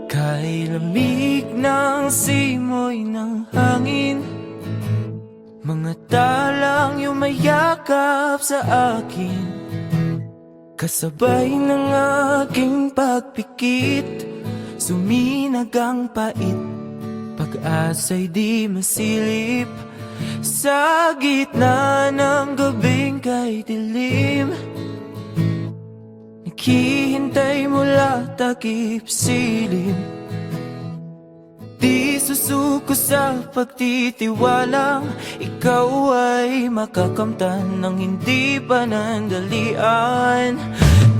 Kay lamig ng simoy ng hangin, mga talang yumayakap sa akin, kasabay ng aking pagpikit. Suminag ang pait, pag-asa'y di masilip, sa gitna ng gabing kay dilim. Naghihintay mula takip silim, di susuko sa pagtitiwalang ikaw ay makakamtan ng hindi panandalian.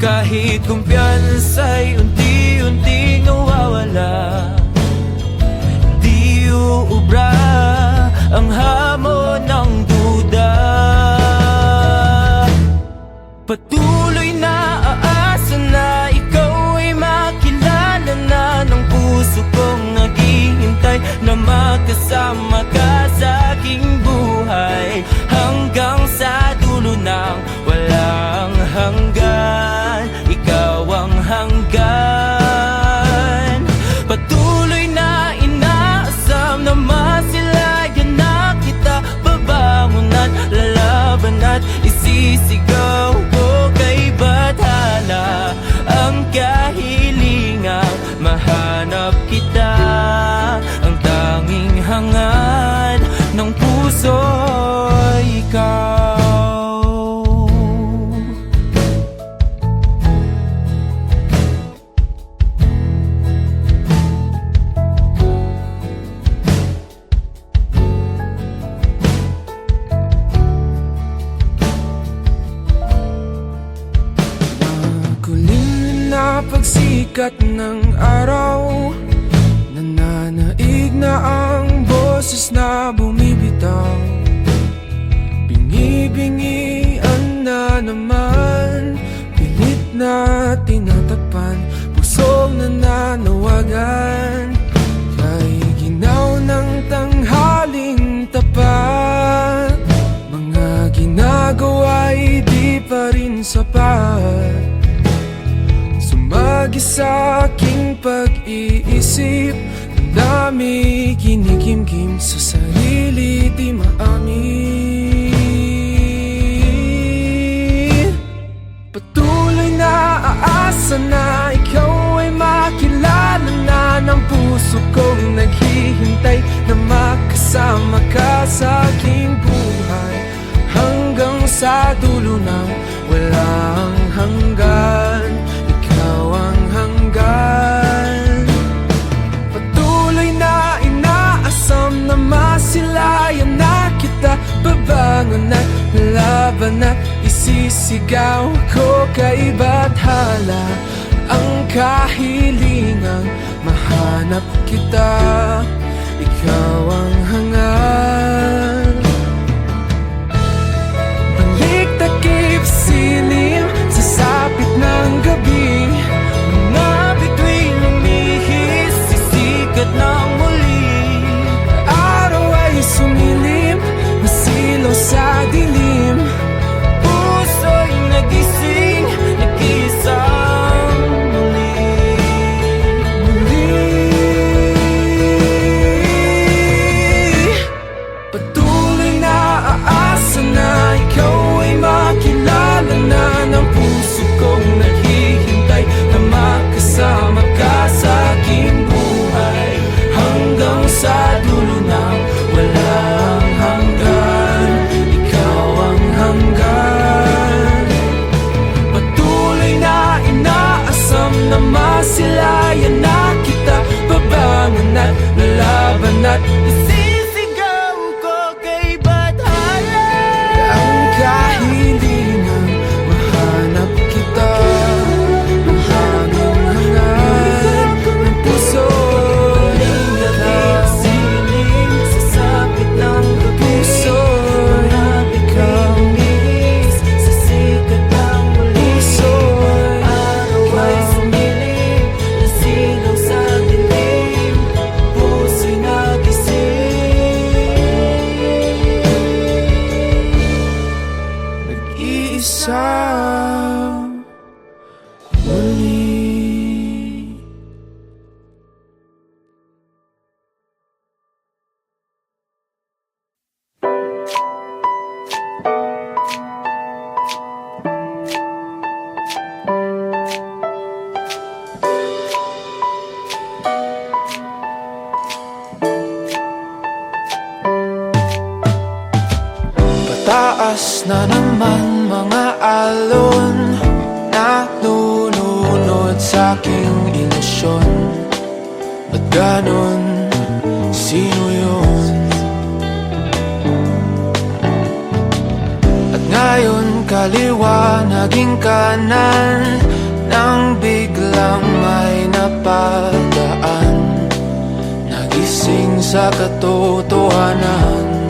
Kahit kumpiyansa'y unti-unting nawawala, di uubra ang hamon ng duda. Patuloy na aasa na ikaw ay makilala na ng puso kong naghihintay na makasama ka sa aking buhay, hanggang sa dulo ng walang hanggan. Ikaw ang hanggan. Patuloy na inaasam na masilayan na kita, babangon at lalaban at isisigaw ko kay bathala ang kahilingang mahanap kita, ang tanging hangad ng puso ay ikaw. Pagsikat ng araw, nananaig na ang boses na bumibitaw. Bingi-bingian na naman, pilit na tinatakpan, pusong nananawagan. Kay ginaw ng tanghaling tapat, mga ginagawa'y di pa rin sapat. Sumagi sa aking pag-iisip, ang dami kinikimkim sa sarili di maamin. Patuloy na aasa na ikaw ay makilala na ng puso kong naghihintay na makasama ka sa aking buhay, hanggang sa dulo ng walang hanggan. Patuloy na inaasam na masilayan na kita, babangon at laban at isisigaw ko kay bathala ang kahilingang mahanap kita, ikaw ang hangad. Balik takip silim sa sapit ng gabi, mga bituin lumihis, sisikat ng muli. Araw ay sumilim, masilaw sa dilim, puso'y nagising, nag-iisang muli. mag-iisa muli. Pataas na naman mga alon, nalulunod sa aking ilusyon. Ba't ganon? Sino yun? At ngayon kaliwa naging kanan, nang biglang may napadaan. Nagising sa katotohanan,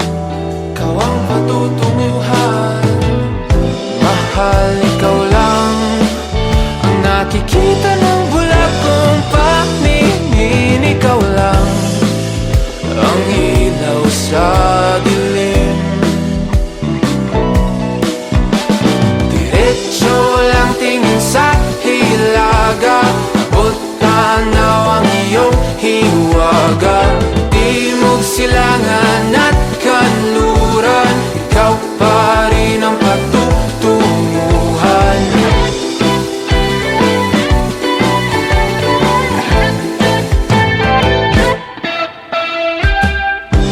ikaw ang patutunguhan. Mahal, ikaw lang ang nakikita ng bulag kong paningin. Ikaw lang ang ilaw sa dilim. Diretso lang tingin sa hilaga, abot tanaw ang iyong hiwaga. Timog silangan at kanluran, ikaw pa rin ang patutunguhan.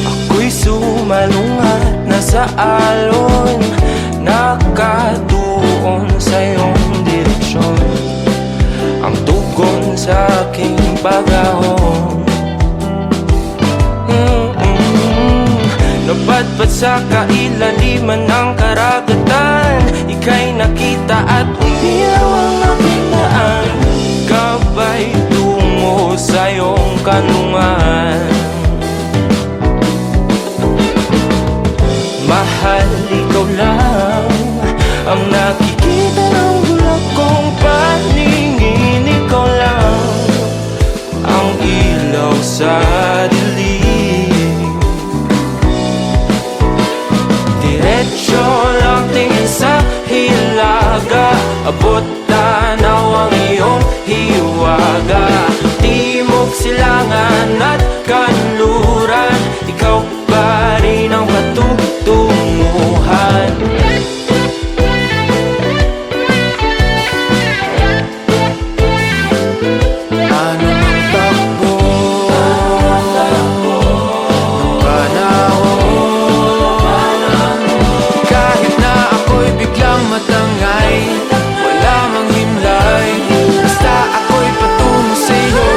Ako'y sumalungat na sa alon, nakatuon sa iyong direksyon. Ang tugon sa aking pag-ahon, napadpad sa kailaliman ng karagatan. Ika'y nakita at umiyaw ang aking daan, gabay tungo sa iyong kanlungan. Mahal, ikaw lang ang nakikita ng bulag kong paningin. Ikaw lang ang ilaw sa dilim. Diretso lang tingin sa hilaga, abot tanaw ang iyong hiwaga. Timog silangan at kanluran, ikaw pa rin ang patutunguhan. Ano ang takbo ng panahon? Kahit na ako'y biglang matangay, wala mang himlay, basta ako'y patungo sa'yo.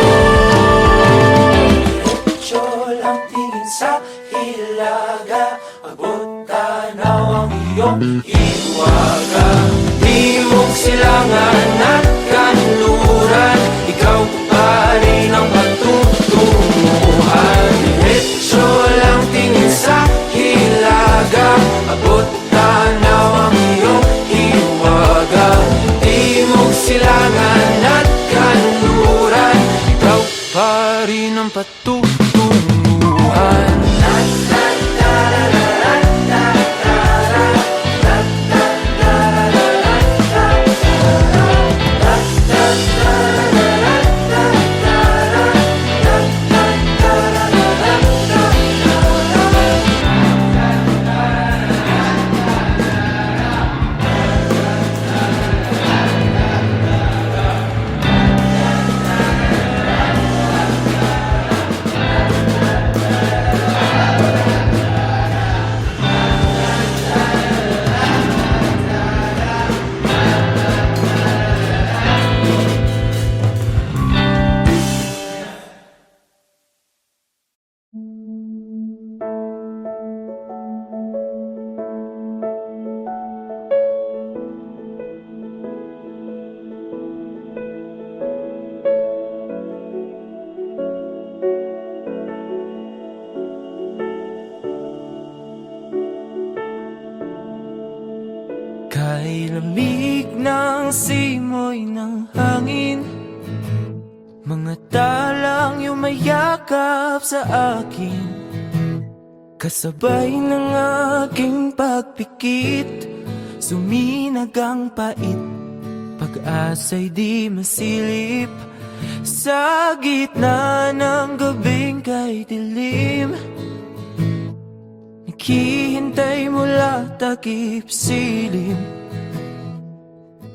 Diretso lang tingin sa hilaga, abot tanaw ang iyong hiwaga. Timog silangan at kanluran, ikaw pa rin ang patutunguhan. Diretso lang tingin sa hilaga, abot tanaw ang iyong hiwaga. Timog silangan at kanluran, ikaw pa rin ang patutunguhan. Kay lamig ng simoy ng hangin, mga talang yumayakap sa akin, kasabay ng aking pagpikit Suminag ang pait, pag-asa'y di masilip. Sa gitna ng gabing kay dilim, naghihintay mula takip silim.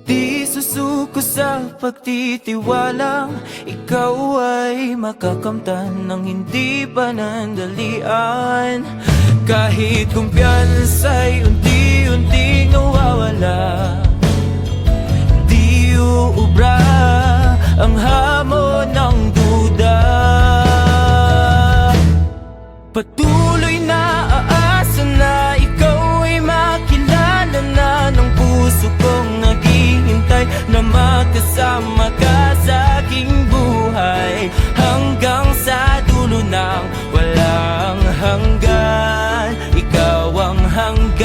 Di susuko sa pagtitiwalang ikaw ay makakamtan ng hindi panandalian. Kahit kumpiyansa'y unti-unting nawawala, di uubra ang hamon ng duda. Patuloy na aasa na ikaw ay makilala na ng puso kong naghihintay na makasama ka sa aking buhay, hanggang sa dulo ng walang hanggan. Ikaw ang hanggan.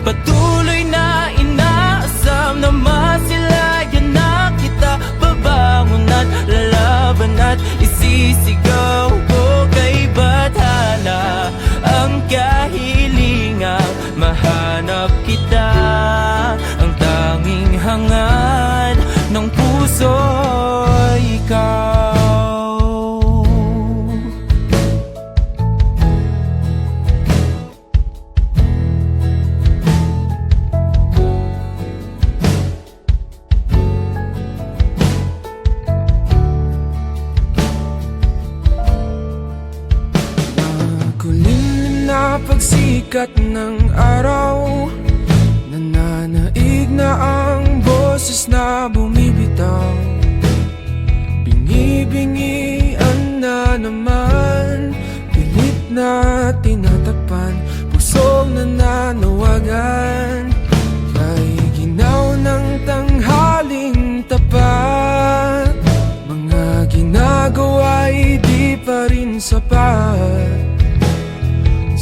Patuloy na inaasam na masilayan na kita, babangon at lalaban at isisigaw ko kay bathala ang kahilingang mahanap kita. Ang tanging hangad ng puso ay ikaw. Pagsikat ng araw, nananaig na ang boses na bumibitaw. Bingi-bingian na naman, pilit na tinatakpan, pusong nananawagan. Ay ginaw ng tanghaling tapat, mga ginagawa'y di pa rin sapat.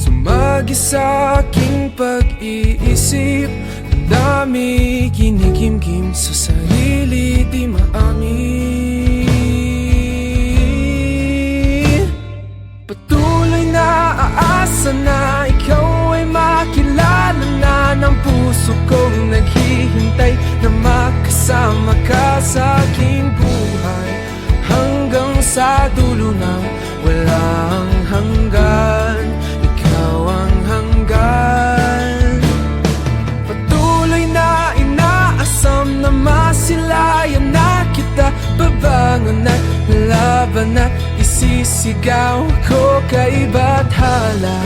Sumagi sa aking pag-iisip, ang dami kinikimkim sa sarili di maamin. Patuloy na aasa na ikaw ay makilala na ng puso kong naghihintay na makasama ka sa aking buhay, hanggang sa dulo ng walang hanggan. Patuloy na inaasam na masilayan na kita, babangon at laban at isisigaw ko kay bathala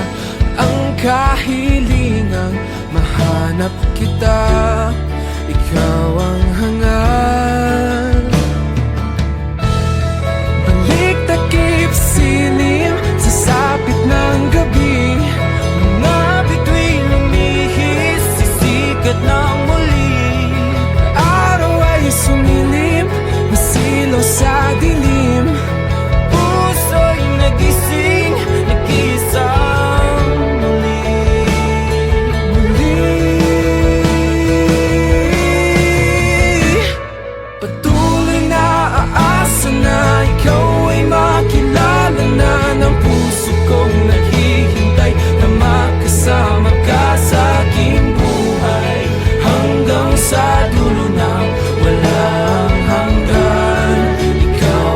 ang kahilingang mahanap kita. Ikaw ang hangal. Balik takip silim sa sapit ng gabi, mga bituin lumihis, sisikat ng muli. Araw ay sumilim, masilaw sa dilim, puso'y nagising, nag-iisang muli. Patuloy na aasa na ikaw ay makilala na ng puso kong naghihintay na makasama ka sa aking buhay, hanggang sa dulo ng walang hanggan. Ikaw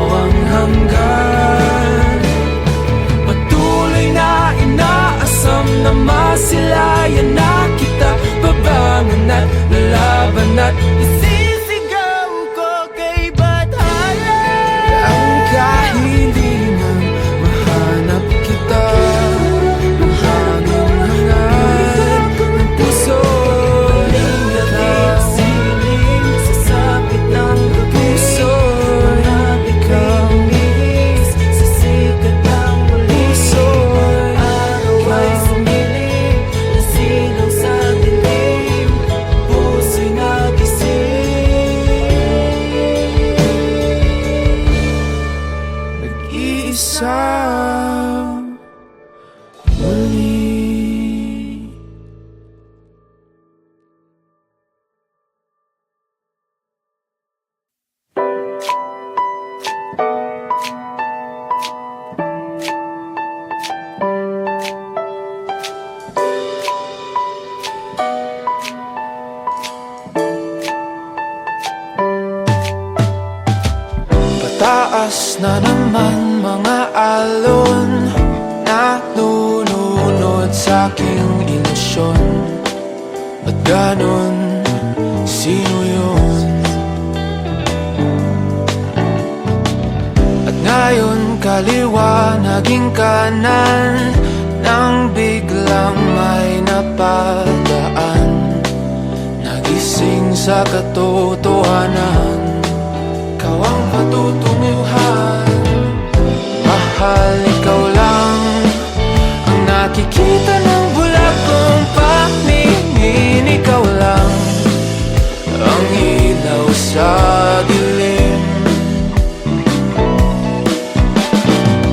Malakas na naman mga alon Nalulunod sa aking ilusyon. Ba't ganon? Sino yun? At ngayon kaliwa naging kanan nang biglang may napadaan. Nagising sa katotohanan, ikaw ang patutunguhan. Mahal, ikaw lang ang nakikita ng bulag kong paningin. Ikaw lang ang ilaw sa dilim.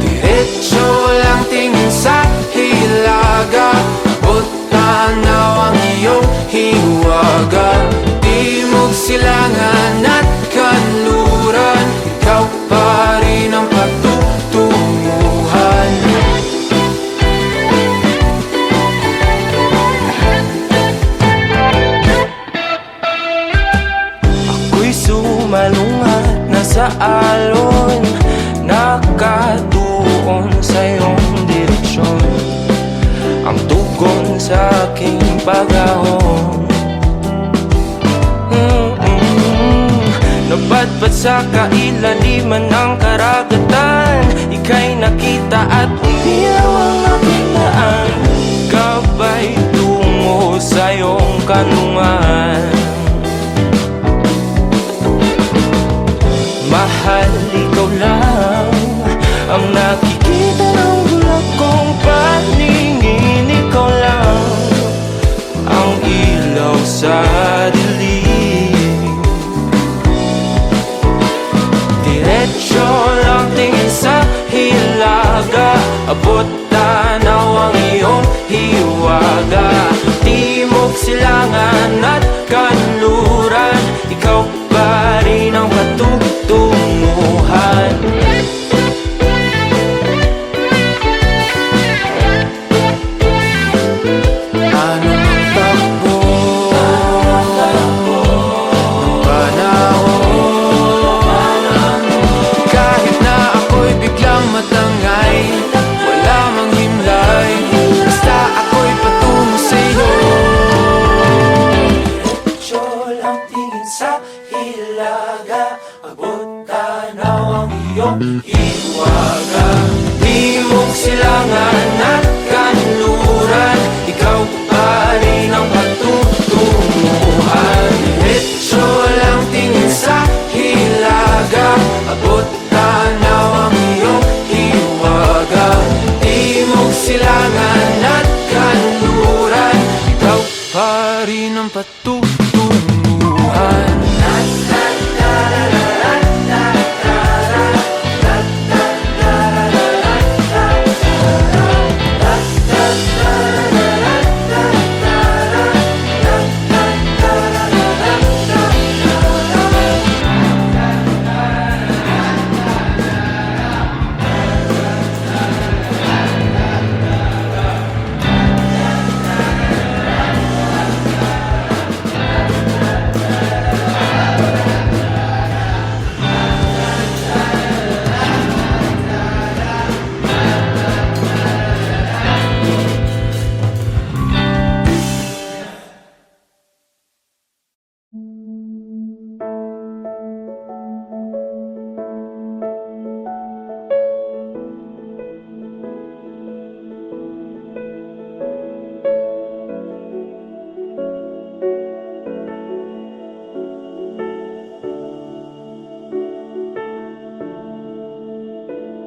Diretso lang tingin sa hilaga, abot tanaw ang iyong hiwaga. Timog, silangan at kanluran, ikaw pa rin ang patutunguhan. Ako'y sumalungat na sa alon, nakatuon sa iyong direksyon. Ang tugon sa aking pag-ahon, napadpad sa kailaliman ng karagatan. Ika'y nakita at umiyaw ang aking daan, gabay tungo sa iyong kanlungan. Mahal, ikaw lang ang nakikita ng bulag kong paningin. Ikaw lang ang ilaw sa dilim. Diretso lang tingin sa hilaga, abot tanaw ang iyong hiwaga. Timog, silangan at kanluran, ikaw pa rin ang patutunguhan. Anong takbo ng panahon, kahit na ako'y biglang matangay, wala mang himlay, basta ako'y patungo sa'yo. Diretso lang tingin sa hilaga, abot tanaw ang iyong hiwaga. Timog, silangan at kanluran, ikaw pa rin ang patutunguhan. Diretso lang tingin sa hilaga, abot tanaw ang iyong hiwaga. Timog, silangan at kanluran, ikaw pa rin ang patutunguhan.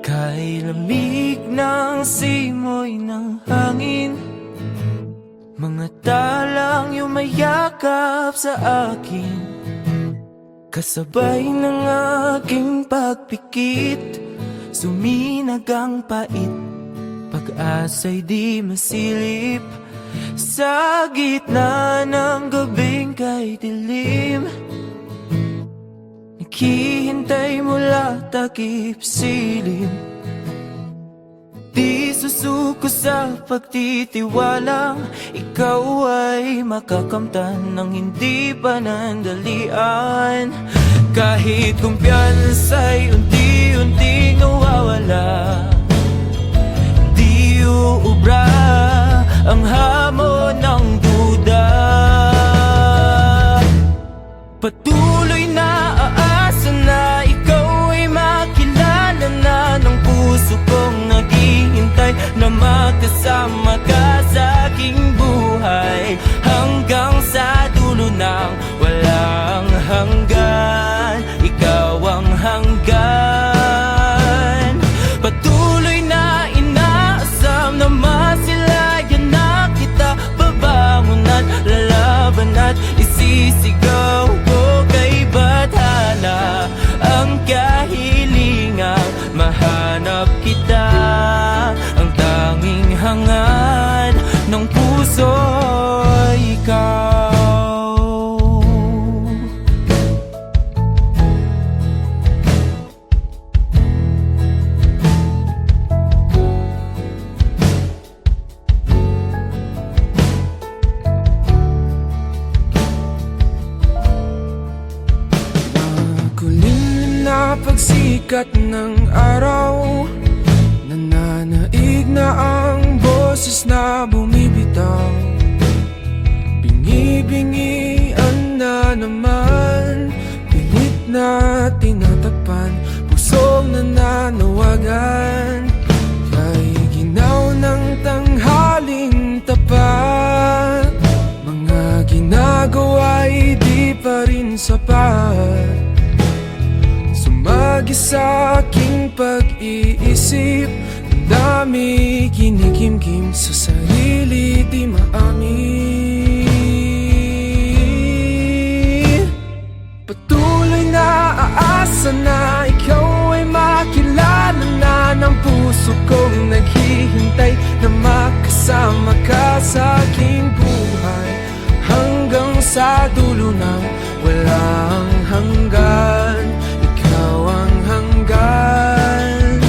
Kay lamig ng simoy ng hangin, mga talang yumayakap sa akin, kasabay ng aking pagpikit. Suminag ang pait, pag-asa'y di masilip, sa gitna ng gabing kay dilim. Naghihintay mula takip silim, di susuko sa pagtitiwalang ikaw ay makakamtan ng hindi panandalian. Kahit kumpiyansa'y unti-unting nawawala, di uubra ang hamon ng duda. Patuloy na aasa na ikaw ay makilala na ng puso kong naghihintay na magkasama ka sa aking buhay, hanggang sa dulo ng walang hanggan. Ikaw ang hanggan. Patuloy na inaasam na masilayan na kita, babangon at lalaban at isisigaw ko kay bathala ang kahilingang mahanap kita, ang tanging hangad ng puso ay ikaw. Kulimlim na pagsikat ng araw, nananaig na ang boses na bumibitaw. Bingi-bingian na naman, pilit na tinatakpan, pusong nananawagan. Kay ginaw ng tanghaling tapat, mga ginagawa'y di pa rin sapat. Sumagi sa aking pag-iisip, ang dami kinikimkim sa sarili di maamin. Patuloy na aasa na ikaw ay makilala na ng puso kong naghihintay na makasama ka sa aking buhay, hanggang sa dulo ng walang hanggan. Ikaw ang hanggan.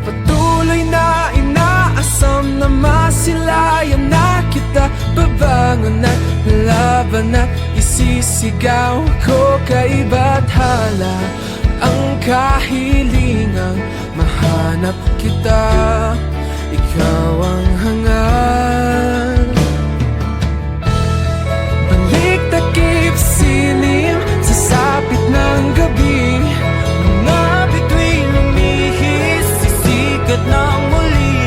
Patuloy na inaasam na masilayan na kita, babangon at laban at isisigaw ko kay bathala ang kahilingang mahanap kita. Ikaw ang hangad. Balik takip silim sa sapit ng gabi, mga bituin lumihis, sisikat ng muli.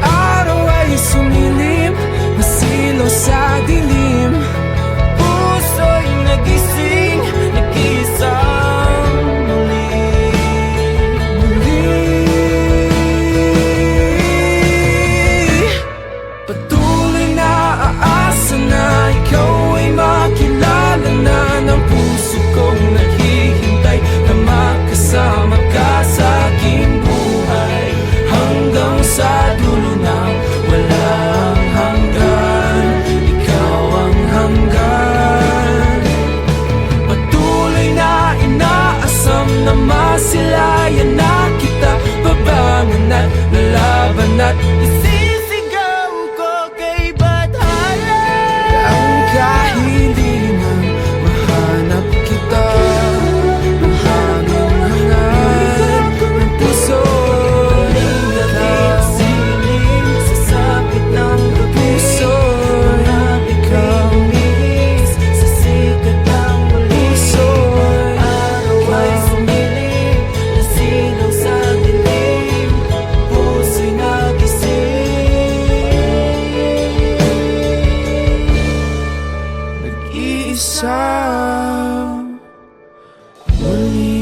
Araw ay sumilim, masilaw sa dilim, puso'y nagising, nag-iisang muli. Patuloy na aasa na ikaw ay makilala na ng puso kong naghihintay na makasama ka sa aking buhay, hanggang sa dulo ng walang hanggan. Ikaw ang hanggan. Patuloy na inaasam na masilayan na kita, babangon at lalaban at isisigaw ko kay bathala ang kahilingang mahanap kita, ang hanging hangad ng puso ay nakasiling sa sapit ng puso. Ikaw umiis sa sikat ng muli, araw ay sumilim, nasilaw sa dilim, puso'y nagising, nag-iisa muli.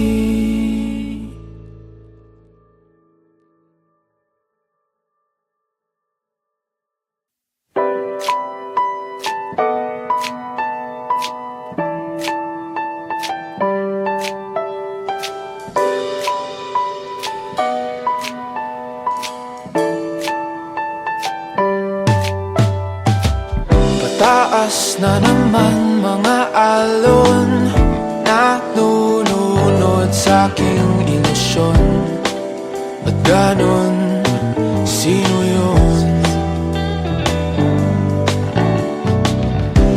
Pataas na naman mga alon, nalulunod sa aking ilusyon. Ba't ganon? Sino yun?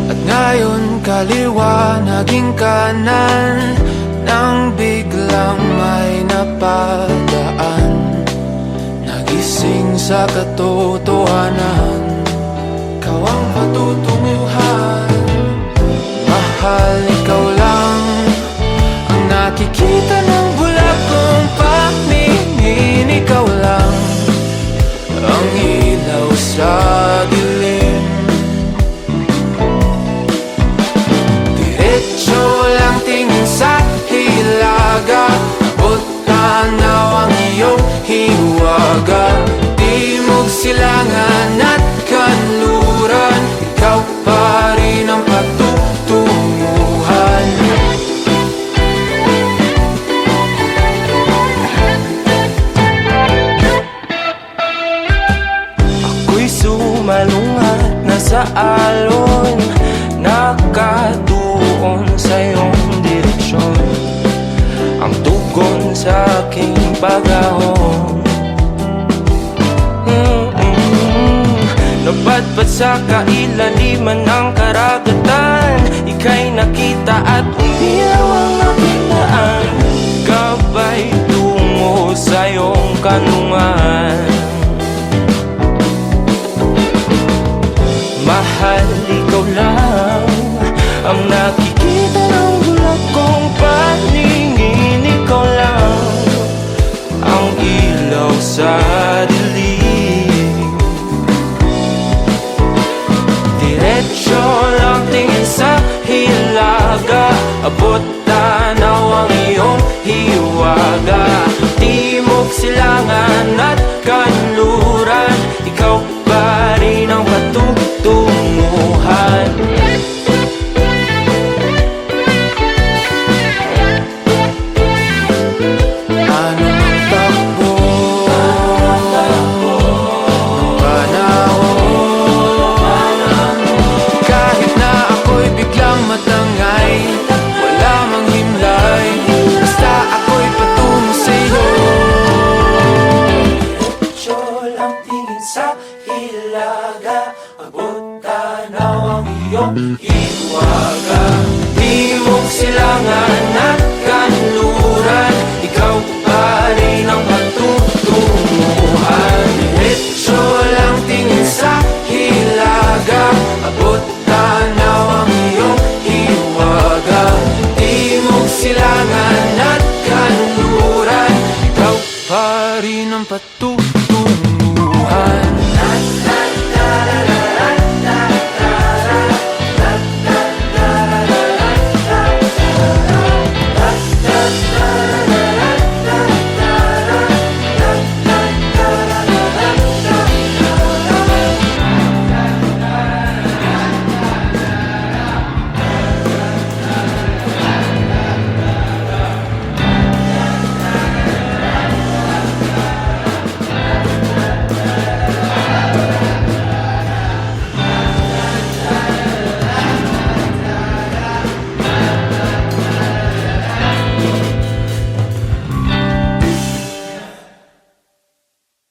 At ngayon ka kaliwa, naging kanan, nang biglang may napadaan. Nagising sa katotohanan, ikaw ang patutunguhan. Mahal, ikaw lang ang nakikita ng bulag kong paningin. Ikaw lang ang ilaw sa dilim. Diretso lang tingin sa hilaga, abot tanaw ang iyong hiwaga. Timog, silangan at kanluran, ikaw pa rin ang patutunguhan. Ako'y sumalungat na sa alon, nakatuon sa iyong direksyon. Ang tugon sa aking pag-ahon, napadpad sa kailaliman ng karagatan. Ika'y nakita at umilaw ang aking daan, gabay tungo sa iyong kanungan. Mahal, ikaw lang ang nakikita ng bulag kong paningin. Ikaw lang ang ilaw sa dilim. Diretso lang tingin sa hilaga, abot